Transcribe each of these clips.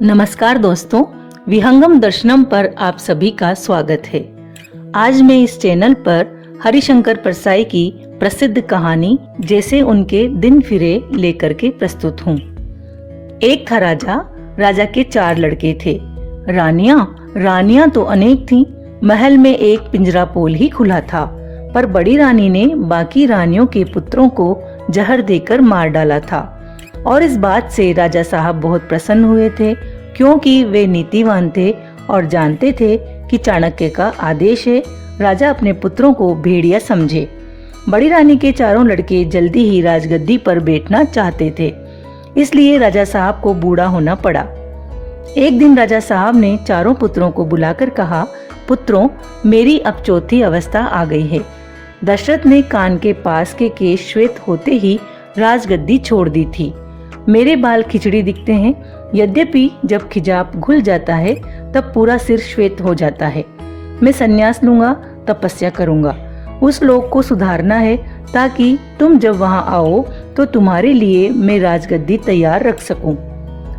नमस्कार दोस्तों, विहंगम दर्शनम पर आप सभी का स्वागत है। आज मैं इस चैनल पर हरिशंकर परसाई की प्रसिद्ध कहानी जैसे उनके दिन फिरे लेकर के प्रस्तुत हूँ। एक था राजा के 4 लड़के थे। रानियां तो अनेक थीं। महल में एक पिंजरापोल ही खुला था, पर बड़ी रानी ने बाकी रानियों के पुत्रों को जहर देकर मार डाला था। और इस बात से राजा साहब बहुत प्रसन्न हुए थे, क्योंकि वे नीतिवान थे और जानते थे कि चाणक्य का आदेश है राजा अपने पुत्रों को भेड़िया समझे। बड़ी रानी के 4 लड़के जल्दी ही राजगद्दी पर बैठना चाहते थे, इसलिए राजा साहब को बूढ़ा होना पड़ा। एक दिन राजा साहब ने 4 पुत्रों को बुलाकर कहा, पुत्रों, मेरी अब चौथी अवस्था आ गई है। दशरथ ने कान के पास के केश श्वेत होते ही राजगद्दी छोड़ दी थी। मेरे बाल खिचड़ी दिखते हैं, यद्यपि जब खिजाब घुल जाता है तब पूरा सिर श्वेत हो जाता है। मैं संन्यास लूंगा, तपस्या करूंगा। उस लोक को सुधारना है ताकि तुम जब वहां आओ तो तुम्हारे लिए मैं राजगद्दी तैयार रख सकूं।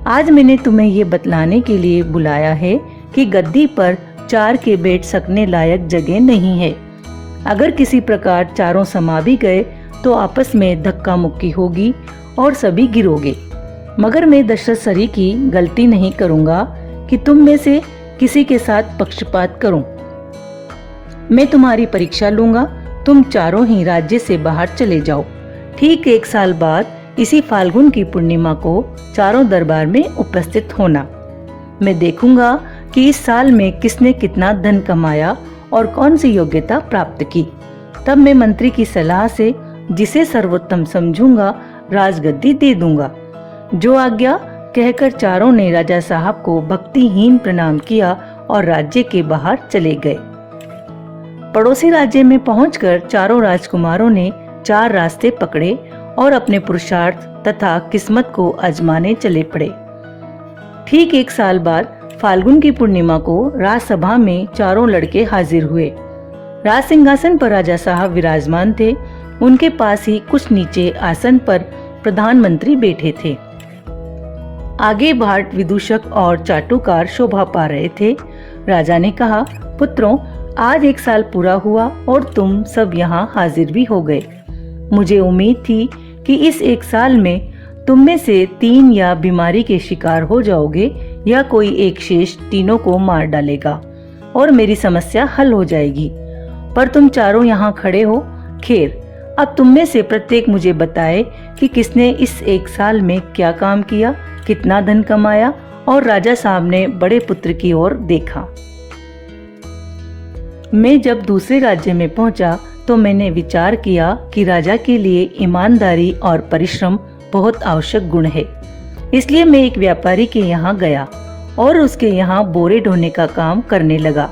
आज मैंने तुम्हें ये बतलाने के लिए बुलाया है कि गद्दी पर 4 के बैठ सकने लायक जगह नहीं है। अगर किसी प्रकार चारों समा भी गए तो आपस में धक्का मुक्की होगी और सभी गिरोगे। मगर मैं दशरथ सरी की गलती नहीं करूंगा कि तुम में से किसी के साथ पक्षपात करूं। मैं तुम्हारी परीक्षा लूंगा, तुम चारों ही राज्य से बाहर चले जाओ। ठीक 1 साल बाद इसी फाल्गुन की पूर्णिमा को चारों दरबार में उपस्थित होना। मैं देखूंगा कि इस साल में किसने कितना धन कमाया और कौन सी योग्यता प्राप्त की। तब मैं मंत्री की सलाह से जिसे सर्वोत्तम समझूंगा राजगद्दी दे दूंगा। जो आज्ञा कहकर चारों ने राजा साहब को भक्तिहीन प्रणाम किया और राज्य के बाहर चले गए। पड़ोसी राज्य में पहुंचकर चारों राजकुमारों ने 4 रास्ते पकड़े और अपने पुरुषार्थ तथा किस्मत को आजमाने चले पड़े। ठीक 1 साल बाद फाल्गुन की पूर्णिमा को राजसभा में चारों लड़के हाजिर हुए। राज सिंहासन पर राजा साहब विराजमान थे। उनके पास ही कुछ नीचे आसन पर प्रधानमंत्री बैठे थे। आगे भाट विदूषक और चाटुकार शोभा पा रहे थे। राजा ने कहा, पुत्रों, आज 1 साल पूरा हुआ और तुम सब यहाँ हाजिर भी हो गए। मुझे उम्मीद थी कि इस 1 साल में तुम में से 3 या बीमारी के शिकार हो जाओगे या कोई एक शेष तीनों को मार डालेगा और मेरी समस्या हल हो जाएगी। पर तुम चारों यहाँ खड़े हो। खैर, अब तुम में से प्रत्येक मुझे बताए कि किसने इस 1 साल में क्या काम किया, कितना धन कमाया। और राजा साहब ने बड़े पुत्र की ओर देखा। मैं जब दूसरे राज्य में पहुंचा तो मैंने विचार किया कि राजा के लिए ईमानदारी और परिश्रम बहुत आवश्यक गुण है। इसलिए मैं एक व्यापारी के यहाँ गया और उसके यहाँ बोरे ढोने का काम करने लगा।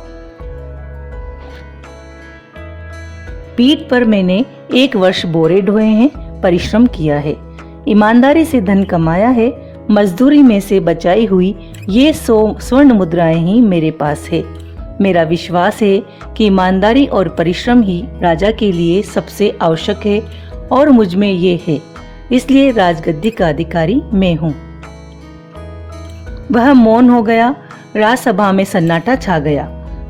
पीठ पर मैंने 1 वर्ष बोरे ढोए हैं, परिश्रम किया है, ईमानदारी से धन कमाया है। मजदूरी में से बचाई हुई ये 100 स्वर्ण मुद्राएं ही मेरे पास है। मेरा विश्वास है कि ईमानदारी और परिश्रम ही राजा के लिए सबसे आवश्यक है और मुझ में ये है, इसलिए राजगद्दी का अधिकारी मैं हूँ। वह मौन हो गया। राजसभा में सन्नाटा छा गया।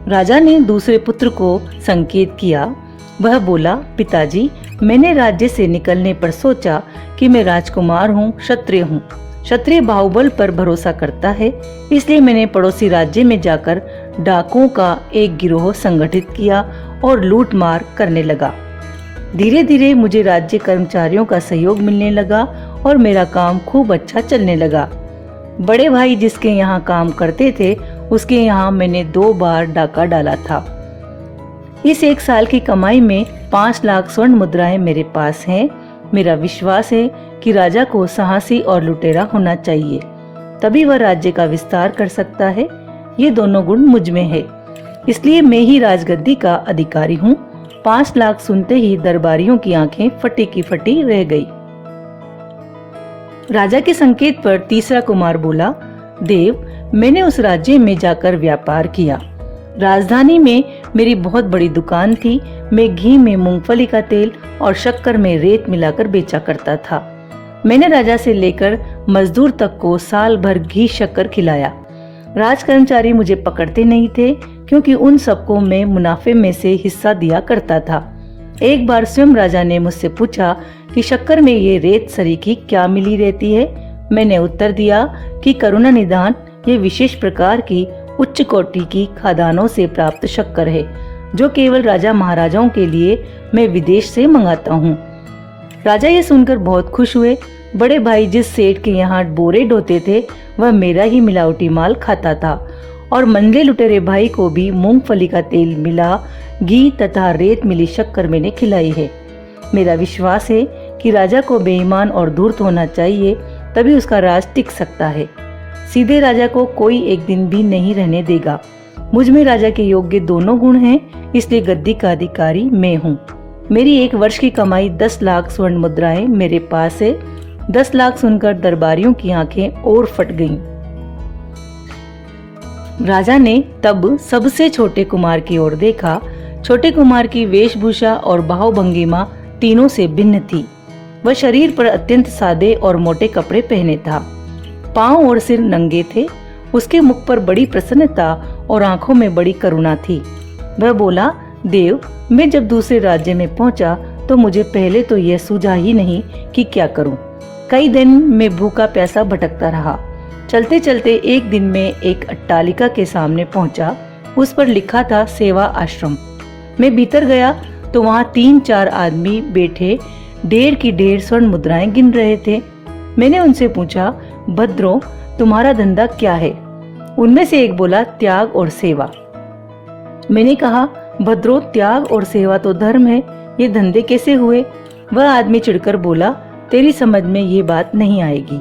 राजा ने दूसरे पुत्र को संकेत किया। वह बोला, पिताजी, मैंने राज्य से निकलने पर सोचा कि मैं राजकुमार हूँ, क्षत्रिय हूँ। क्षत्रिय बाहुबल पर भरोसा करता है, इसलिए मैंने पड़ोसी राज्य में जाकर डाकुओं का एक गिरोह संगठित किया और लूट मार करने लगा। धीरे धीरे मुझे राज्य कर्मचारियों का सहयोग मिलने लगा और मेरा काम खूब अच्छा चलने लगा। बड़े भाई जिसके यहाँ काम करते थे उसके यहाँ मैंने 2 बार डाका डाला था। इस 1 साल की कमाई में 5 लाख स्वर्ण मुद्राएं मेरे पास हैं। मेरा विश्वास है कि राजा को साहसी और लुटेरा होना चाहिए, तभी वह राज्य का विस्तार कर सकता है। ये दोनों गुण मुझ में है, इसलिए मैं ही राजगद्दी का अधिकारी हूँ। 5 लाख सुनते ही दरबारियों की आंखें फटी की फटी रह गई। राजा के संकेत पर तीसरा कुमार बोला, देव, मैंने उस राज्य में जाकर व्यापार किया। राजधानी में मेरी बहुत बड़ी दुकान थी। मैं घी में मूंगफली का तेल और शक्कर में रेत मिलाकर बेचा करता था। मैंने राजा से लेकर मजदूर तक को साल भर घी शक्कर खिलाया। राज कर्मचारी मुझे पकड़ते नहीं थे क्योंकि उन सबको मैं मुनाफे में से हिस्सा दिया करता था। एक बार स्वयं राजा ने मुझसे पूछा कि शक्कर में ये रेत सरीखी क्या मिली रहती है। मैंने उत्तर दिया कि करुणा निदान ये विशेष प्रकार की उच्च कोटि की खादानों से प्राप्त शक्कर है, जो केवल राजा महाराजाओं के लिए मैं विदेश से मंगाता हूँ। राजा ये सुनकर बहुत खुश हुए। बड़े भाई जिस सेठ के यहाँ बोरे ढोते थे वह मेरा ही मिलावटी माल खाता था और मंझले लुटेरे भाई को भी मूंगफली का तेल मिला घी तथा रेत मिली शक्कर मैंने खिलाई है। मेरा विश्वास है कि राजा को बेईमान और धूर्त होना चाहिए, तभी उसका राज टिक सकता है। सीधे राजा को कोई एक दिन भी नहीं रहने देगा। मुझ में राजा के योग्य दोनों गुण हैं, इसलिए गद्दी का अधिकारी मैं हूँ। मेरी एक वर्ष की कमाई 10 लाख स्वर्ण मुद्राएं मेरे पास है। 10 लाख सुनकर दरबारियों की आंखें और फट गईं। राजा ने तब सबसे छोटे कुमार की ओर देखा। छोटे कुमार की वेशभूषा और भाव-भंगिमा तीनों से भिन्न थी। वह शरीर पर अत्यंत सादे और मोटे कपड़े पहने था। पांव और सिर नंगे थे। उसके मुख पर बड़ी प्रसन्नता और आंखों में बड़ी करुणा थी। वह बोला, देव, मैं जब दूसरे राज्य में पहुंचा तो मुझे पहले तो यह सूझा ही नहीं कि क्या करूं। कई दिन मैं भूखा प्यासा भटकता रहा। चलते चलते एक दिन में एक अट्टालिका के सामने पहुंचा। उस पर लिखा था सेवा आश्रम। मैं भीतर गया तो वहां 3-4 आदमी बैठे 1.5 की 1.5 स्वर्ण मुद्राएं गिन रहे थे। मैंने उनसे पूछा, भद्रों, तुम्हारा धंधा क्या है? उनमें से एक बोला, त्याग और सेवा। मैंने कहा, भद्रों, त्याग और सेवा तो धर्म है, ये धंधे कैसे हुए? वह आदमी चिढ़कर बोला, तेरी समझ में ये बात नहीं आएगी,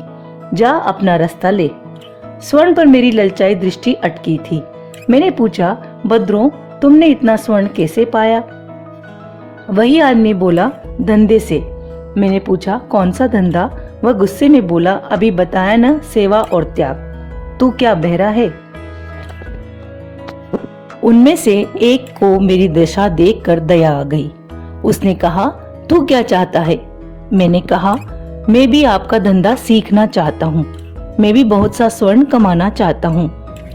जा अपना रास्ता ले। स्वर्ण पर मेरी ललचाई दृष्टि अटकी थी। मैंने पूछा, भद्रों, तुमने इतना स्वर्ण कैसे पाया? वही आदमी बोला, धंधे से। मैंने पूछा, कौन सा धंधा? वह गुस्से में बोला, अभी बताया ना, सेवा और त्याग। तू क्या बहरा है? उनमें से एक को मेरी दशा देखकर दया आ गई। उसने कहा, तू क्या चाहता है? मैंने कहा, मैं भी आपका धंधा सीखना चाहता हूँ। मैं भी बहुत सा स्वर्ण कमाना चाहता हूँ।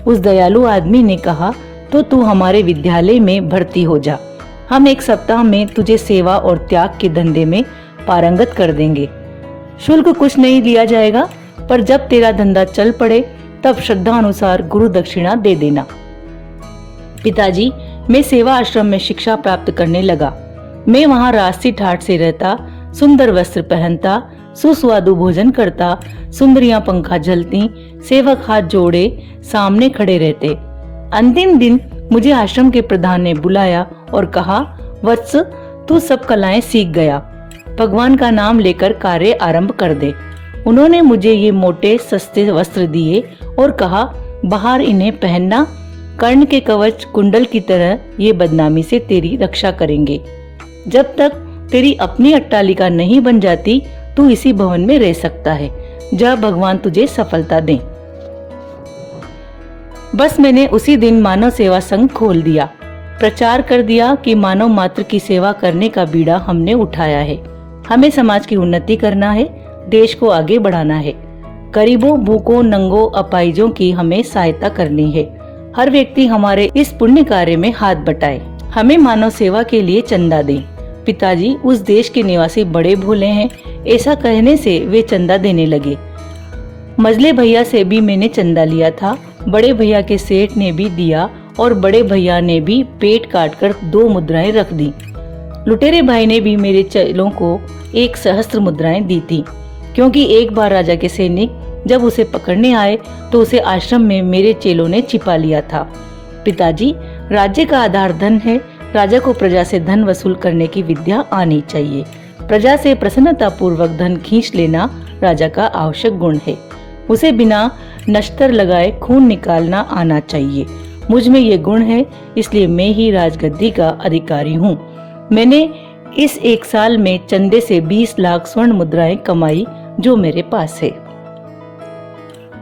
उस दयालु आदमी ने कहा, तो तू हमारे विद्यालय में भर्ती हो जा। हम 1 सप्ताह में तुझे सेवा और त्याग के धंधे में पारंगत कर देंगे। शुल्क कुछ नहीं लिया जाएगा, पर जब तेरा धंधा चल पड़े तब श्रद्धा अनुसार गुरु दक्षिणा दे देना। पिताजी, मैं सेवा आश्रम में शिक्षा प्राप्त करने लगा। मैं वहाँ रास्ती ठाट से रहता, सुंदर वस्त्र पहनता, सुस्वादु भोजन करता, सुंदरियां पंखा झलती, सेवक हाथ जोड़े सामने खड़े रहते। अंतिम दिन मुझे आश्रम के प्रधान ने बुलाया और कहा, वत्स, तू सब कलाएं सीख गया, भगवान का नाम लेकर कार्य आरंभ कर दे। उन्होंने मुझे ये मोटे सस्ते वस्त्र दिए और कहा, बाहर इन्हें पहनना, कर्ण के कवच कुंडल की तरह ये बदनामी से तेरी रक्षा करेंगे। जब तक तेरी अपनी अट्टालिका नहीं बन जाती, तू इसी भवन में रह सकता है। जा, भगवान तुझे सफलता दे। बस मैंने उसी दिन मानव सेवा संघ खोल दिया। प्रचार कर दिया कि मानव मात्र की सेवा करने का बीड़ा हमने उठाया है। हमें समाज की उन्नति करना है, देश को आगे बढ़ाना है। गरीबों, भूखों, नंगों, अपाहिजों की हमें सहायता करनी है। हर व्यक्ति हमारे इस पुण्य कार्य में हाथ बटाए। हमें मानव सेवा के लिए चंदा दें। पिताजी, उस देश के निवासी बड़े भोले हैं। ऐसा कहने से वे चंदा देने लगे। मझले भैया से भी मैंने चंदा लिया था। बड़े भैया के सेठ ने भी दिया और बड़े भैया ने भी पेट काटकर 2 मुद्राएं रख दी। लुटेरे भाई ने भी मेरे चेलों को 1 सहस्त्र मुद्राएं दी थी, क्योंकि एक बार राजा के सैनिक जब उसे पकड़ने आए तो उसे आश्रम में मेरे चेलों ने छिपा लिया था। पिताजी, राज्य का आधार धन है। राजा को प्रजा से धन वसूल करने की विद्या आनी चाहिए। प्रजा से प्रसन्नता पूर्वक धन खींच लेना राजा का आवश्यक गुण है। उसे बिना नश्तर लगाए खून निकालना आना चाहिए। मुझ में ये गुण है, इसलिए मैं ही राजगद्दी का अधिकारी हूँ। मैंने इस 1 साल में चंदे से 20 लाख स्वर्ण मुद्राएं कमाई, जो मेरे पास है।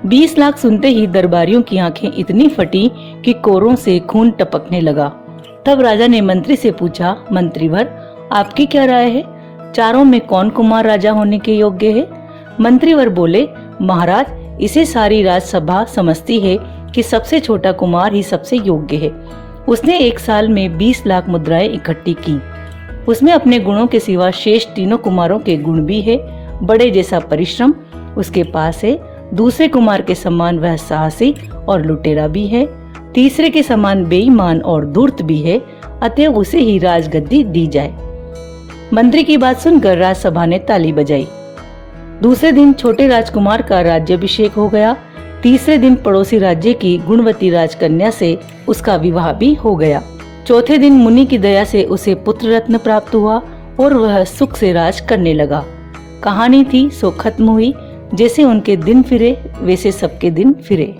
20 लाख सुनते ही दरबारियों की आंखें इतनी फटी कि कोरों से खून टपकने लगा। तब राजा ने मंत्री से पूछा, मंत्रीवर, आपकी क्या राय है? चारों में कौन कुमार राजा होने के योग्य है? मंत्रीवर बोले, महाराज, इसे सारी राजसभा समझती है कि सबसे छोटा कुमार ही सबसे योग्य है। उसने एक साल में 20 लाख मुद्राएं इकट्ठी की। उसमें अपने गुणों के सिवा शेष तीनों कुमारों के गुण भी है। बड़े जैसा परिश्रम उसके पास है। दूसरे कुमार के समान वह साहसी और लुटेरा भी है। तीसरे के समान बेईमान और धूर्त भी है। अतएव उसे ही राजगद्दी दी जाए। मंत्री की बात सुनकर राजसभा ने ताली बजाई। दूसरे दिन छोटे राजकुमार का राज्याभिषेक हो गया। तीसरे दिन पड़ोसी राज्य की गुणवती राजकन्या से उसका विवाह भी हो गया। चौथे दिन मुनि की दया से उसे पुत्र रत्न प्राप्त हुआ और वह सुख से राज करने लगा। कहानी थी सो खत्म हुई। जैसे उनके दिन फिरे वैसे सबके दिन फिरे।